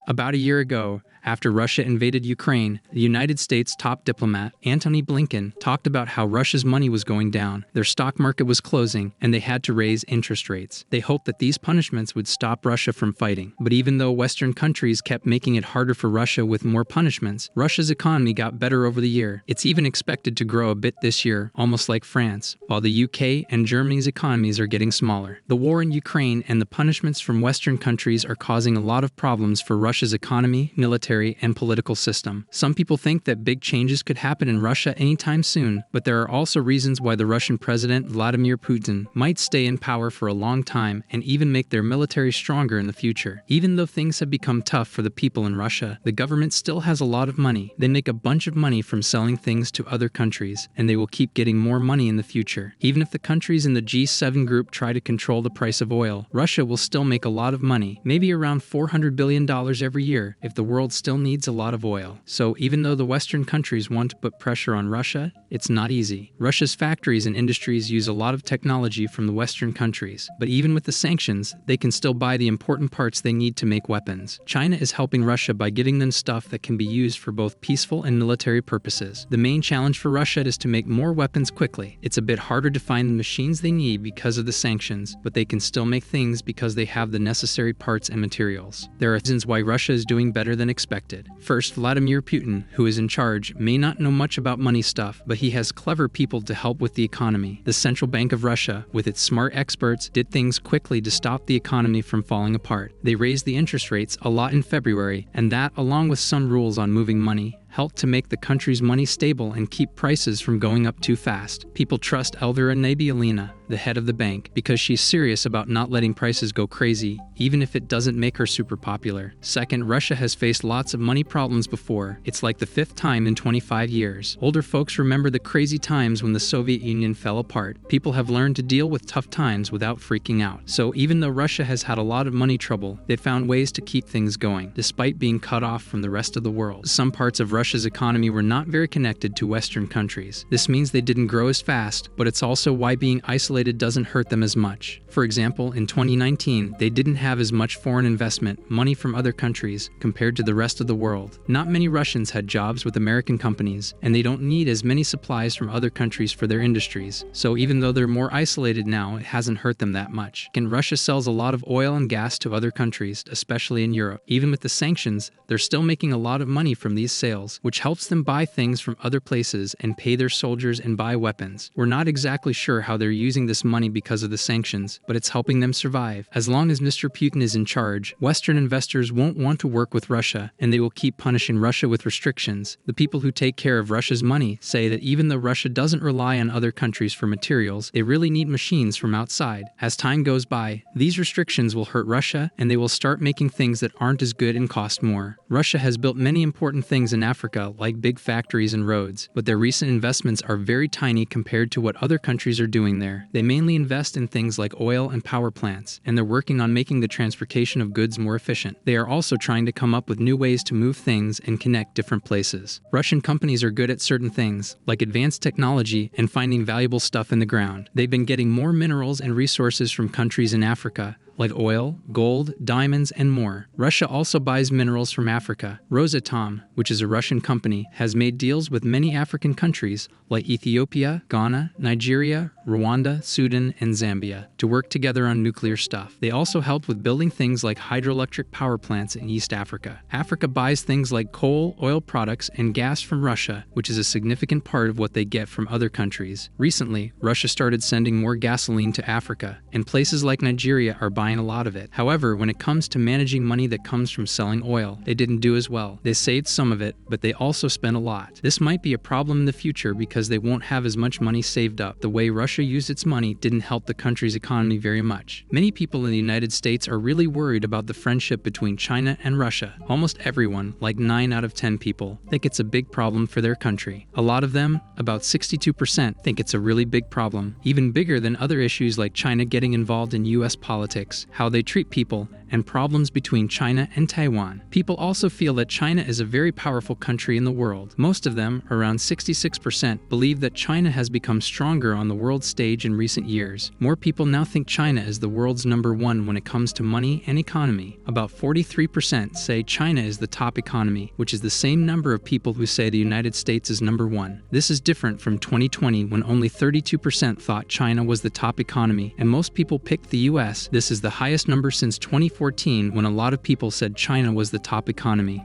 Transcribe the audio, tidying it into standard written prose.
About a year ago, after Russia invaded Ukraine, the United States top diplomat, Antony Blinken, talked about how Russia's money was going down, their stock market was closing, and they had to raise interest rates. They hoped that these punishments would stop Russia from fighting. But even though Western countries kept making it harder for Russia with more punishments, Russia's economy got better over the year. It's even expected to grow a bit this year, almost like France, while the UK and Germany's economies are getting smaller. The war in Ukraine and the punishments from Western countries are causing a lot of problems for Russia's economy, military, and political system. Some people think that big changes could happen in Russia anytime soon, but there are also reasons why the Russian President Vladimir Putin might stay in power for a long time and even make their military stronger in the future. Even though things have become tough for the people in Russia, the government still has a lot of money. They make a bunch of money from selling things to other countries, and they will keep getting more money in the future. Even if the countries in the G7 group try to control the price of oil, Russia will still make a lot of money, maybe around $400 billion every year, if the world still needs a lot of oil. So even though the Western countries want to put pressure on Russia, it's not easy. Russia's factories and industries use a lot of technology from the Western countries, but even with the sanctions, they can still buy the important parts they need to make weapons. China is helping Russia by giving them stuff that can be used for both peaceful and military purposes. The main challenge for Russia is to make more weapons quickly. It's a bit harder to find the machines they need because of the sanctions, but they can still make things because they have the necessary parts and materials. There are reasons why Russia is doing better than expected. First, Vladimir Putin, who is in charge, may not know much about money stuff, but he has clever people to help with the economy. The Central Bank of Russia, with its smart experts, did things quickly to stop the economy from falling apart. They raised the interest rates a lot in February, and that, along with some rules on moving money, helped to make the country's money stable and keep prices from going up too fast. People trust Elvira Nabiullina, the head of the bank, because she's serious about not letting prices go crazy, even if it doesn't make her super popular. Second, Russia has faced lots of money problems before. It's like the 5th time in 25 years. Older folks remember the crazy times when the Soviet Union fell apart. People have learned to deal with tough times without freaking out. So even though Russia has had a lot of money trouble, they found ways to keep things going, despite being cut off from the rest of the world. Some parts of Russia's economy were not very connected to Western countries. This means they didn't grow as fast, but it's also why being isolated doesn't hurt them as much. For example, in 2019, they didn't have as much foreign investment, money from other countries, compared to the rest of the world. Not many Russians had jobs with American companies, and they don't need as many supplies from other countries for their industries. So even though they're more isolated now, it hasn't hurt them that much. And Russia sells a lot of oil and gas to other countries, especially in Europe. Even with the sanctions, they're still making a lot of money from these sales, which helps them buy things from other places and pay their soldiers and buy weapons. We're not exactly sure how they're using this money because of the sanctions, but it's helping them survive. As long as Mr. Putin is in charge, Western investors won't want to work with Russia, and they will keep punishing Russia with restrictions. The people who take care of Russia's money say that even though Russia doesn't rely on other countries for materials, they really need machines from outside. As time goes by, these restrictions will hurt Russia, and they will start making things that aren't as good and cost more. Russia has built many important things in Africa, like big factories and roads, but their recent investments are very tiny compared to what other countries are doing there. They mainly invest in things like oil and power plants, and they're working on making the transportation of goods more efficient. They are also trying to come up with new ways to move things and connect different places. Russian companies are good at certain things, like advanced technology and finding valuable stuff in the ground. They've been getting more minerals and resources from countries in Africa, like oil, gold, diamonds, and more. Russia also buys minerals from Africa. Rosatom, which is a Russian company, has made deals with many African countries like Ethiopia, Ghana, Nigeria, Rwanda, Sudan, and Zambia to work together on nuclear stuff. They also helped with building things like hydroelectric power plants in East Africa. Africa buys things like coal, oil products, and gas from Russia, which is a significant part of what they get from other countries. Recently, Russia started sending more gasoline to Africa, and places like Nigeria are buying a lot of it. However, when it comes to managing money that comes from selling oil, they didn't do as well. They saved some of it, but they also spent a lot. This might be a problem in the future because they won't have as much money saved up. The way Russia used its money didn't help the country's economy very much. Many people in the United States are really worried about the friendship between China and Russia. Almost everyone, like 9 out of 10 people, think it's a big problem for their country. A lot of them, about 62%, think it's a really big problem, even bigger than other issues like China getting involved in US politics, how they treat people, and problems between China and Taiwan. People also feel that China is a very powerful country in the world. Most of them, around 66%, believe that China has become stronger on the world stage in recent years. More people now think China is the world's number one when it comes to money and economy. About 43% say China is the top economy, which is the same number of people who say the United States is number one. This is different from 2020 when only 32% thought China was the top economy, and most people picked the US. This is the highest number since 2014 when a lot of people said China was the top economy.